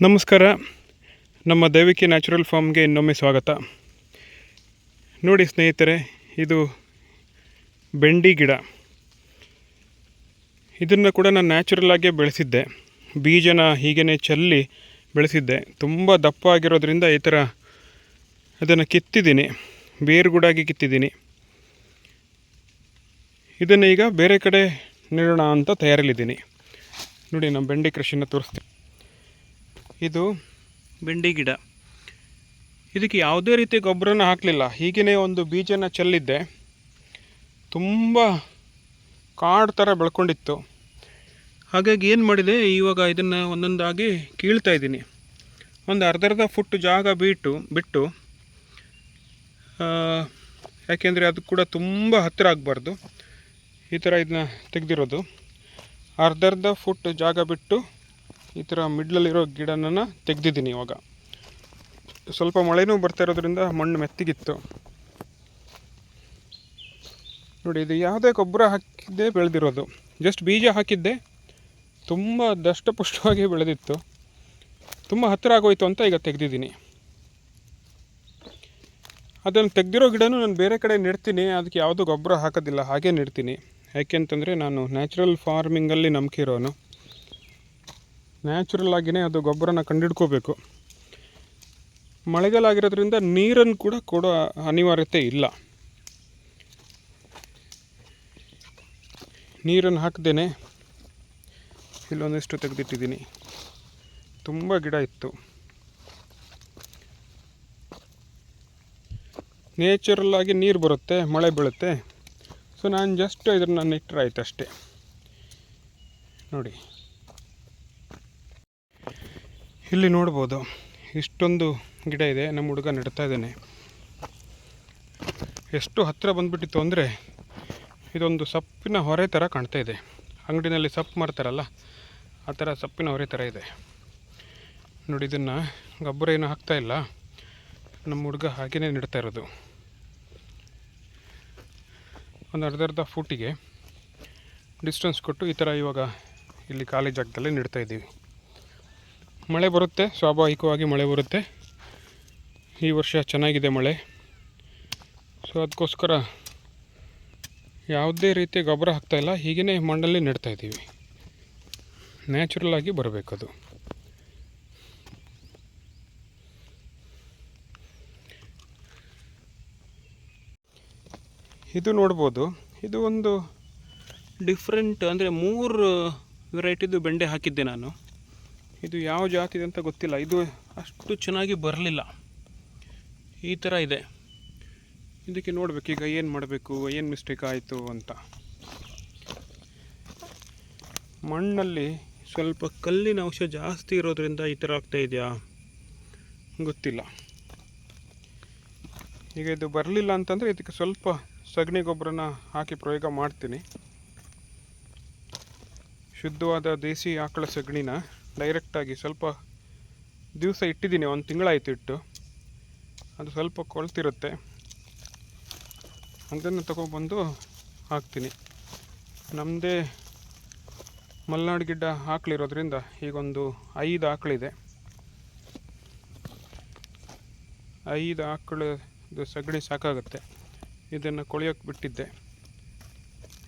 ನಮಸ್ಕಾರ. ನಮ್ಮ ದೇವಿಕಿ ನ್ಯಾಚುರಲ್ ಫಾರ್ಮ್ಗೆ ಇನ್ನೊಮ್ಮೆ ಸ್ವಾಗತ. ನೋಡಿ ಸ್ನೇಹಿತರೆ, ಇದು ಬೆಂಡಿ ಗಿಡ. ಇದನ್ನು ಕೂಡ ನಾನು ನ್ಯಾಚುರಲ್ ಆಗೇ ಬೆಳೆಸಿದ್ದೆ. ಬೀಜನ ಹೀಗೇ ಚೆಲ್ಲಿ ಬೆಳೆಸಿದ್ದೆ. ತುಂಬ ದಪ್ಪ ಆಗಿರೋದ್ರಿಂದ ಈ ಥರ ಅದನ್ನು ಕಿತ್ತಿದ್ದೀನಿ, ಬೇರುಗೂಡಾಗಿ ಕಿತ್ತಿದ್ದೀನಿ. ಇದನ್ನು ಈಗ ಬೇರೆ ಕಡೆ ನೆಡೋಣ ಅಂತ ತಯಾರಲ್ಲಿದ್ದೀನಿ. ನೋಡಿ, ನಮ್ಮ ಬೆಂಡಿ ಕೃಷಿನ ತೋರಿಸ್ತೀನಿ. ಇದು ಬೆಂಡಿ ಗಿಡ. ಇದಕ್ಕೆ ಯಾವುದೇ ರೀತಿ ಗೊಬ್ಬರನ ಹಾಕಲಿಲ್ಲ, ಹೀಗೇ ಒಂದು ಬೀಜನ ಚೆಲ್ಲಿದ್ದೆ. ತುಂಬ ಕಾಡು ಥರ ಬೆಳ್ಕೊಂಡಿತ್ತು. ಹಾಗಾಗಿ ಏನು ಮಾಡಿದೆ, ಇವಾಗ ಇದನ್ನು ಒಂದೊಂದಾಗಿ ಕೀಳ್ತಾ ಇದ್ದೀನಿ. ಒಂದು ಅರ್ಧ ಫುಟ್ ಜಾಗ ಬಿಟ್ಟು ಯಾಕೆಂದರೆ ಅದು ಕೂಡ ತುಂಬ ಹತ್ತಿರ ಆಗಬಾರ್ದು. ಈ ಥರ ಇದನ್ನ ತೆಗೆದಿರೋದು. ಅರ್ಧ ಫುಟ್ ಜಾಗ ಬಿಟ್ಟು ಈ ಥರ ಮಿಡ್ಲಲ್ಲಿರೋ ಗಿಡನ ತೆಗೆದಿದ್ದೀನಿ. ಇವಾಗ ಸ್ವಲ್ಪ ಮಳೆನೂ ಬರ್ತಾ ಇರೋದ್ರಿಂದ ಮಣ್ಣು ಮೆತ್ತಿಗಿತ್ತು. ನೋಡಿ, ಇದು ಯಾವುದೇ ಗೊಬ್ಬರ ಹಾಕಿದ್ದೇ ಬೆಳೆದಿರೋದು. ಜಸ್ಟ್ ಬೀಜ ಹಾಕಿದ್ದೆ, ತುಂಬ ದಷ್ಟಪುಷ್ಟವಾಗಿ ಬೆಳೆದಿತ್ತು. ತುಂಬ ಹತ್ತಿರ ಆಗೋಯ್ತು ಅಂತ ಈಗ ತೆಗೆದಿದ್ದೀನಿ. ಅದನ್ನು ತೆಗೆದಿರೋ ಗಿಡನೂ ನಾನು ಬೇರೆ ಕಡೆ ನೆಡ್ತೀನಿ. ಅದಕ್ಕೆ ಯಾವುದೂ ಗೊಬ್ಬರ ಹಾಕೋದಿಲ್ಲ, ಹಾಗೇ ನೆಡ್ತೀನಿ. ಯಾಕೆಂತಂದರೆ ನಾನು ನ್ಯಾಚುರಲ್ ಫಾರ್ಮಿಂಗಲ್ಲಿ ನಂಬಿಕೆ ಇರೋನು. ನ್ಯಾಚುರಲ್ ಆಗಿಯೇ ಅದು ಗೊಬ್ಬರನ ಕಂಡುಹಿಡ್ಕೋಬೇಕು. ಮಳೆಗಾಲ ಆಗಿರೋದ್ರಿಂದ ನೀರನ್ನು ಕೂಡ ಕೊಡೋ ಅನಿವಾರ್ಯತೆ ಇಲ್ಲ. ನೀರನ್ನು ಹಾಕ್ದೇನೆ ಇಲ್ಲೊಂದಿಷ್ಟು ತೆಗೆದಿಟ್ಟಿದ್ದೀನಿ. ತುಂಬ ಗಿಡ ಇತ್ತು. ನೇಚರಲ್ ಆಗಿ ನೀರು ಬರುತ್ತೆ, ಮಳೆ ಬೀಳುತ್ತೆ. ಸೊ ನಾನು ಜಸ್ಟ್ ಇದನ್ನು ನೆಟ್ಟರೆ ಆಯ್ತು ಅಷ್ಟೇ. ನೋಡಿ, ಇಲ್ಲಿ ನೋಡ್ಬೋದು, ಇಷ್ಟೊಂದು ಗಿಡ ಇದೆ. ನಮ್ಮ ಹುಡುಗ ನೆಡ್ತಾ ಇದ್ದಾನೆ. ಎಷ್ಟು ಹತ್ತಿರ ಬಂದುಬಿಟ್ಟಿತ್ತು ಅಂದರೆ ಇದೊಂದು ಸೊಪ್ಪಿನ ಹೊರೆ ಥರ ಕಾಣ್ತಾ ಇದೆ. ಅಂಗಡಿನಲ್ಲಿ ಸೊಪ್ಪು ಮಾರ್ತಾರಲ್ಲ, ಆ ಥರ ಸೊಪ್ಪಿನ ಹೊರೆ ಥರ ಇದೆ. ನೋಡಿ, ಇದನ್ನು ಗೊಬ್ಬರ ಏನೂ ಹಾಕ್ತಾಯಿಲ್ಲ. ನಮ್ಮ ಹುಡುಗ ಹಾಗೇ ನೆಡ್ತಾ ಇರೋದು. ಒಂದು ಅರ್ಧ ಫೂಟಿಗೆ ಡಿಸ್ಟೆನ್ಸ್ ಕೊಟ್ಟು ಈ ಥರ ಇವಾಗ ಇಲ್ಲಿ ಖಾಲಿ ಜಾಗದಲ್ಲಿ ನೆಡ್ತಾ ಇದ್ದೀವಿ. ಮಳೆ ಬರುತ್ತೆ, ಸ್ವಾಭಾವಿಕವಾಗಿ ಮಳೆ ಬರುತ್ತೆ. ಈ ವರ್ಷ ಚೆನ್ನಾಗಿದೆ ಮಳೆ. ಸೊ ಅದಕ್ಕೋಸ್ಕರ ಯಾವುದೇ ರೀತಿಯ ಗೊಬ್ಬರ ಹಾಕ್ತಾಯಿಲ್ಲ, ಹೀಗೇ ಮಣ್ಣಲ್ಲಿ ನೆಡ್ತಾ ಇದ್ದೀವಿ. ನ್ಯಾಚುರಲ್ ಆಗಿ ಬರಬೇಕದು. ಇದು ನೋಡ್ಬೋದು, ಇದು ಒಂದು ಡಿಫ್ರೆಂಟ್, ಅಂದರೆ 3 ವೆರೈಟಿದು ಬೆಂಡೆ ಹಾಕಿದ್ದೆ ನಾನು. ಇದು ಯಾವ ಜಾತಿದೆ ಅಂತ ಗೊತ್ತಿಲ್ಲ. ಇದು ಅಷ್ಟು ಚೆನ್ನಾಗಿ ಬರಲಿಲ್ಲ. ಈ ಥರ ಇದೆ. ಇದಕ್ಕೆ ನೋಡಬೇಕು ಈಗ ಏನು ಮಾಡಬೇಕು, ಏನು ಮಿಸ್ಟೇಕ್ ಆಯಿತು ಅಂತ. ಮಣ್ಣಲ್ಲಿ ಸ್ವಲ್ಪ ಕಲ್ಲಿನ ಅಂಶ ಜಾಸ್ತಿ ಇರೋದ್ರಿಂದ ಈ ಥರ ಆಗ್ತಾ ಇದೆಯಾ ಗೊತ್ತಿಲ್ಲ. ಈಗ ಇದು ಬರಲಿಲ್ಲ ಅಂತಂದರೆ ಇದಕ್ಕೆ ಸ್ವಲ್ಪ ಸಗಣಿ ಗೊಬ್ಬರನ ಹಾಕಿ ಪ್ರಯೋಗ ಮಾಡ್ತೀನಿ. ಶುದ್ಧವಾದ ದೇಸಿ ಆಕಳ ಸಗಣಿನ ಡೈರೆಕ್ಟಾಗಿ ಸ್ವಲ್ಪ ದಿವಸ ಇಟ್ಟಿದ್ದೀನಿ. 1 ತಿಂಗಳಾಯಿತು ಇಟ್ಟು. ಅದು ಸ್ವಲ್ಪ ಕೊಳ್ತಿರುತ್ತೆ, ಅದನ್ನು ತಗೊಬಂದು ಹಾಕ್ತೀನಿ. ನಮ್ಮದೇ ಮಲೆನಾಡು ಗಿಡ್ಡ ಆಕಳಿರೋದ್ರಿಂದ ಈಗೊಂದು 5 ಆಕಳಿದೆ. 5 ಆಕಳದು ಸಗಣಿ ಸಾಕಾಗುತ್ತೆ. ಇದನ್ನು ಕೊಳೆಯೋಕ್ಕೆ ಬಿಟ್ಟಿದ್ದೆ,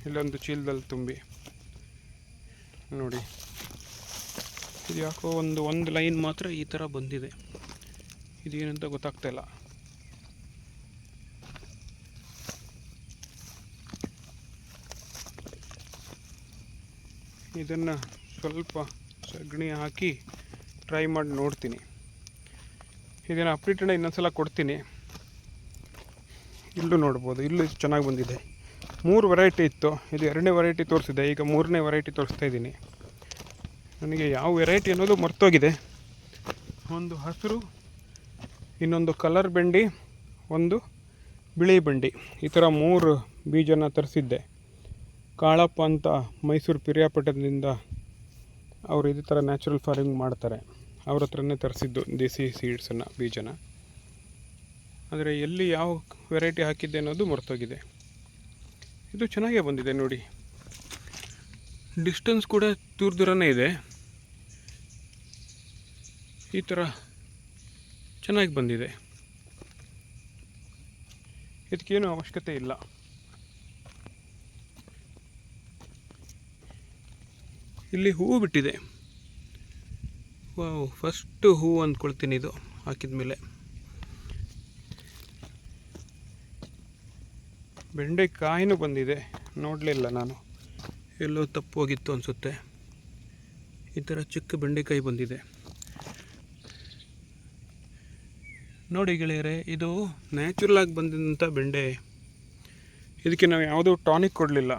ಇಲ್ಲೊಂದು ಚೀಲದಲ್ಲಿ ತುಂಬಿ. ನೋಡಿ, ಇದು ಯಾಕೋ ಒಂದು ಲೈನ್ ಮಾತ್ರ ಈ ಥರ ಬಂದಿದೆ. ಇದೇನಂತ ಗೊತ್ತಾಗ್ತಾಯಿಲ್ಲ. ಇದನ್ನು ಸ್ವಲ್ಪ ಸಗಣಿ ಹಾಕಿ ಟ್ರೈ ಮಾಡಿ ನೋಡ್ತೀನಿ. ಇದನ್ನು ಅಪ್ಡೇಟನ್ನ ಇನ್ನೊಂದ್ಸಲ ಕೊಡ್ತೀನಿ. ಇಲ್ಲೂ ನೋಡ್ಬೋದು, ಇಲ್ಲೂ ಚೆನ್ನಾಗಿ ಬಂದಿದೆ. 3 ವೆರೈಟಿ ಇತ್ತು, ಇದು 2ನೇ ವೆರೈಟಿ ತೋರಿಸಿದೆ. ಈಗ 3ನೇ ವೆರೈಟಿ ತೋರಿಸ್ತಾ ಇದ್ದೀನಿ. ನನಗೆ ಯಾವ ವೆರೈಟಿ ಅನ್ನೋದು ಮರ್ತೋಗಿದೆ. ಒಂದು ಹಸಿರು, ಇನ್ನೊಂದು ಕಲರ್ ಬೆಂಡಿ, ಒಂದು ಬಿಳಿ ಬೆಂಡಿ. ಈ ಥರ 3 ಬೀಜನ ತರಿಸಿದ್ದೆ. ಕಾಳಪ್ಪ ಅಂತ ಮೈಸೂರು ಪಿರಿಯಾಪಟ್ಟಣದಿಂದ ಅವರು ಇದೇ ಥರ ನ್ಯಾಚುರಲ್ ಫಾರ್ಮಿಂಗ್ ಮಾಡ್ತಾರೆ. ಅವ್ರ ಹತ್ರನೇ ತರಿಸಿದ್ದು ದೇಸಿ ಸೀಡ್ಸನ್ನು, ಬೀಜನ. ಆದರೆ ಎಲ್ಲಿ ಯಾವ ವೆರೈಟಿ ಹಾಕಿದ್ದೆ ಅನ್ನೋದು ಮರ್ತೋಗಿದೆ. ಇದು ಚೆನ್ನಾಗೇ ಬಂದಿದೆ ನೋಡಿ. ಡಿಸ್ಟೆನ್ಸ್ ಕೂಡ ದೂರನೇ ಇದೆ. ಈ ಥರ ಚೆನ್ನಾಗಿ ಬಂದಿದೆ. ಇದಕ್ಕೇನು ಅವಶ್ಯಕತೆ ಇಲ್ಲ. ಇಲ್ಲಿ ಹೂವು ಬಿಟ್ಟಿದೆ. ವಾವ್, ಫಸ್ಟು ಹೂವು ಅಂದ್ಕೊಳ್ತೀನಿ ಇದು ಹಾಕಿದ ಮೇಲೆ. ಬೆಂಡೆಕಾಯಿನೂ ಬಂದಿದೆ, ನೋಡಲಿಲ್ಲ ನಾನು, ಎಲ್ಲೋ ತಪ್ಪು ಹೋಗಿತ್ತು ಅನಿಸುತ್ತೆ. ಈ ಥರ ಚಿಕ್ಕ ಬೆಂಡೆಕಾಯಿ ಬಂದಿದೆ ನೋಡಿ ಗೆಳೆಯರೆ. ಇದು ನ್ಯಾಚುರಲ್ ಆಗಿ ಬಂದಂಥ ಬೆಂಡೆ. ಇದಕ್ಕೆ ನಾವು ಯಾವುದೂ ಟಾನಿಕ್ ಕೊಡಲಿಲ್ಲ.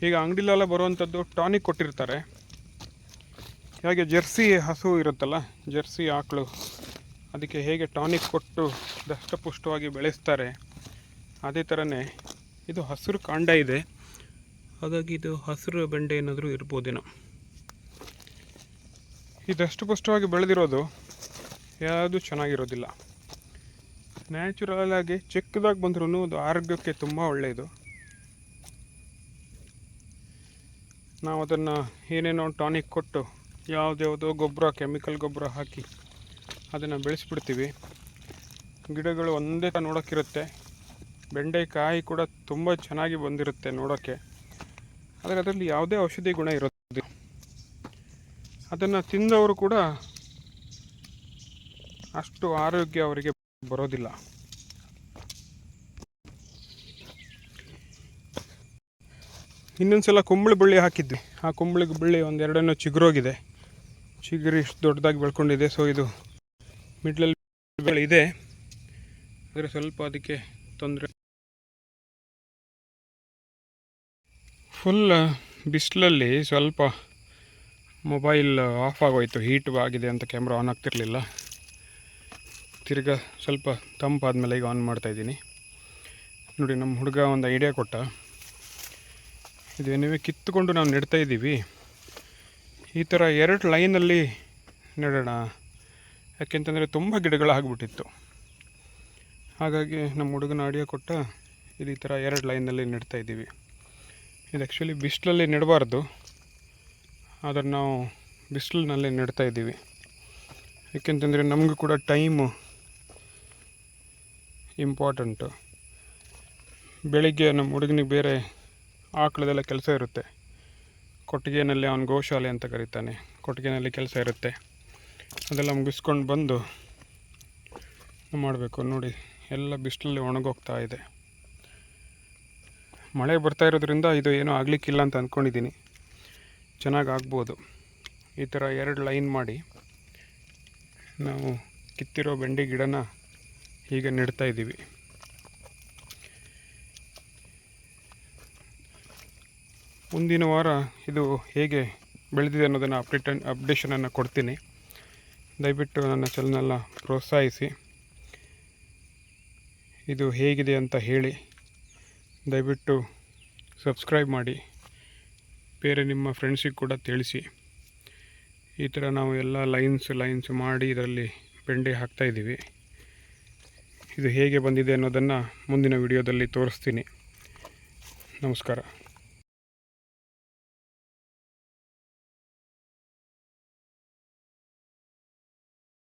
ಈಗ ಅಂಗಡಿಲೆಲ್ಲ ಬರುವಂಥದ್ದು ಟಾನಿಕ್ ಕೊಟ್ಟಿರ್ತಾರೆ. ಹಾಗೆ ಜರ್ಸಿ ಹಸು ಇರುತ್ತಲ್ಲ, ಜರ್ಸಿ ಆಕಳು, ಅದಕ್ಕೆ ಹೇಗೆ ಟಾನಿಕ್ ಕೊಟ್ಟು ದಷ್ಟಪುಷ್ಟವಾಗಿ ಬೆಳೆಸ್ತಾರೆ, ಅದೇ ಥರನೇ ಇದು ಹಸಿರು ಕಾಂಡ ಇದೆ. ಹಾಗಾಗಿ ಇದು ಹಸಿರು ಬೆಂಡೆ ಏನಾದರೂ ಇರ್ಬೋದೇನೋ. ಈ ದಷ್ಟಪುಷ್ಟವಾಗಿ ಬೆಳೆದಿರೋದು ಯಾವುದು ಚೆನ್ನಾಗಿರೋದಿಲ್ಲ. ನ್ಯಾಚುರಲ್ ಆಗಿ ಚಿಕ್ಕದಾಗಿ ಬಂದ್ರೂ ಅದು ಆರೋಗ್ಯಕ್ಕೆ ತುಂಬ ಒಳ್ಳೆಯದು. ನಾವು ಅದನ್ನು ಏನೇನೋ ಟಾನಿಕ್ ಕೊಟ್ಟು ಯಾವುದ್ಯಾವುದೋ ಗೊಬ್ಬರ, ಕೆಮಿಕಲ್ ಗೊಬ್ಬರ ಹಾಕಿ ಅದನ್ನು ಬೆಳೆಸ್ಬಿಡ್ತೀವಿ. ಗಿಡಗಳು ಒಂದೇ ಥರ ನೋಡೋಕ್ಕಿರುತ್ತೆ. ಬೆಂಡೆಕಾಯಿ ಕೂಡ ತುಂಬ ಚೆನ್ನಾಗಿ ಬಂದಿರುತ್ತೆ ನೋಡೋಕ್ಕೆ, ಆದರೆ ಅದರಲ್ಲಿ ಯಾವುದೇ ಔಷಧಿ ಗುಣ ಇರುತ್ತೆ. ಅದನ್ನು ತಿಂದವರು ಕೂಡ ಅಷ್ಟು ಆರೋಗ್ಯ ಅವರಿಗೆ ಬರೋದಿಲ್ಲ. ಇನ್ನೊಂದು ಸಲ ಕುಂಬಳ ಬಳ್ಳಿ ಹಾಕಿದ್ವಿ. ಆ ಕುಂಬಳ ಬಳ್ಳಿ ಒಂದೆರಡನ್ನೂ ಚಿಗುರೋಗಿದೆ. ಚಿಗುರಿ ಇಷ್ಟು ದೊಡ್ಡದಾಗಿ ಬೆಳ್ಕೊಂಡಿದೆ. ಸೊ ಇದು ಮಿಡ್ಲಲ್ಲಿ ಇದೆ, ಆದರೆ ಸ್ವಲ್ಪ ಅದಕ್ಕೆ ತೊಂದರೆ. ಫುಲ್ ಬಿಸಿಲಲ್ಲಿ ಸ್ವಲ್ಪ ಮೊಬೈಲ್ ಆಫ್ ಆಗೋಯ್ತು, ಹೀಟ್ ಆಗಿದೆ ಅಂತ ಕ್ಯಾಮ್ರಾ ಆನ್ ಆಗ್ತಿರಲಿಲ್ಲ. ತಿರ್ಗಾ ಸ್ವಲ್ಪ ತಂಪಾದಮೇಲೆ ಈಗ ಆನ್ ಮಾಡ್ತಾಯಿದ್ದೀನಿ. ನೋಡಿ, ನಮ್ಮ ಹುಡುಗ ಒಂದು ಐಡಿಯಾ ಕೊಟ್ಟ. ಇದೇನಿವೆ ಕಿತ್ತುಕೊಂಡು ನಾವು ನೆಡ್ತಾಯಿದ್ದೀವಿ. ಈ ಥರ 2 ಲೈನಲ್ಲಿ ನೆಡೋಣ, ಯಾಕೆಂತಂದರೆ ತುಂಬ ಗಿಡಗಳಾಗ್ಬಿಟ್ಟಿತ್ತು. ಹಾಗಾಗಿ ನಮ್ಮ ಹುಡುಗನ ಐಡಿಯಾ ಕೊಟ್ಟ, ಇದು ಈ ಥರ 2 ಲೈನಲ್ಲಿ ನೆಡ್ತಾಯಿದ್ದೀವಿ. ಇದು ಆ್ಯಕ್ಚುಲಿ ಬಿಸಿಲಲ್ಲಿ ನೆಡಬಾರ್ದು, ಆದರೆ ನಾವು ಬಿಸಿಲಿನಲ್ಲಿ ನೆಡ್ತಾಯಿದ್ದೀವಿ. ಏಕೆಂತಂದರೆ ನಮಗೂ ಕೂಡ ಟೈಮು ಇಂಪಾರ್ಟೆಂಟು. ಬೆಳಿಗ್ಗೆ ನಮ್ಮ ಹುಡುಗನಿಗೆ ಬೇರೆ ಆಕಳದೆಲ್ಲ ಕೆಲಸ ಇರುತ್ತೆ. ಕೊಟ್ಟಿಗೆನಲ್ಲಿ ಅವನು ಗೋಶಾಲೆ ಅಂತ ಕರೀತಾನೆ, ಕೊಟ್ಟಿಗೆನಲ್ಲಿ ಕೆಲಸ ಇರುತ್ತೆ. ಅದೆಲ್ಲ ಮುಗಿಸ್ಕೊಂಡು ಬಂದು ಮಾಡಬೇಕು. ನೋಡಿ, ಎಲ್ಲ ಬಿಸಿಲಲ್ಲಿ ಒಣಗೋಗ್ತಾ ಇದೆ. ಮಳೆ ಬರ್ತಾ ಇರೋದ್ರಿಂದ ಇದು ಏನೂ ಆಗಲಿಕ್ಕಿಲ್ಲ ಅಂತ ಅಂದ್ಕೊಂಡಿದ್ದೀನಿ. ಚೆನ್ನಾಗಿ ಆಗ್ಬೋದು. ಈ ಥರ 2 ಲೈನ್ ಮಾಡಿ ನಾವು ಕಿತ್ತಿರೋ ಬೆಂಡೆ ಗಿಡನ ಹೀಗೆ ನೆಡ್ತಾಯಿದ್ದೀವಿ. ಮುಂದಿನ ವಾರ ಇದು ಹೇಗೆ ಬೆಳೆದಿದೆ ಅನ್ನೋದನ್ನು ಅಪ್ಡೇಷನನ್ನು ಕೊಡ್ತೀನಿ. ದಯವಿಟ್ಟು ನನ್ನ ಚಾನಲ್ನ ಪ್ರೋತ್ಸಾಹಿಸಿ. ಇದು ಹೇಗಿದೆ ಅಂತ ಹೇಳಿ. ದಯವಿಟ್ಟು ಸಬ್ಸ್ಕ್ರೈಬ್ ಮಾಡಿ, ಬೇರೆ ನಿಮ್ಮ ಫ್ರೆಂಡ್ಸಿಗೆ ಕೂಡ ತಿಳಿಸಿ. ಈ ಥರ ನಾವು ಎಲ್ಲ ಲೈನ್ಸ್ ಮಾಡಿ ಇದರಲ್ಲಿ ಬೆಂಡೆ ಹಾಕ್ತಾಯಿದ್ದೀವಿ. ಇದು ಹೇಗೆ ಬಂದಿದೆ ಅನ್ನೋದನ್ನು ಮುಂದಿನ ವಿಡಿಯೋದಲ್ಲಿ ತೋರಿಸ್ತೀನಿ. ನಮಸ್ಕಾರ.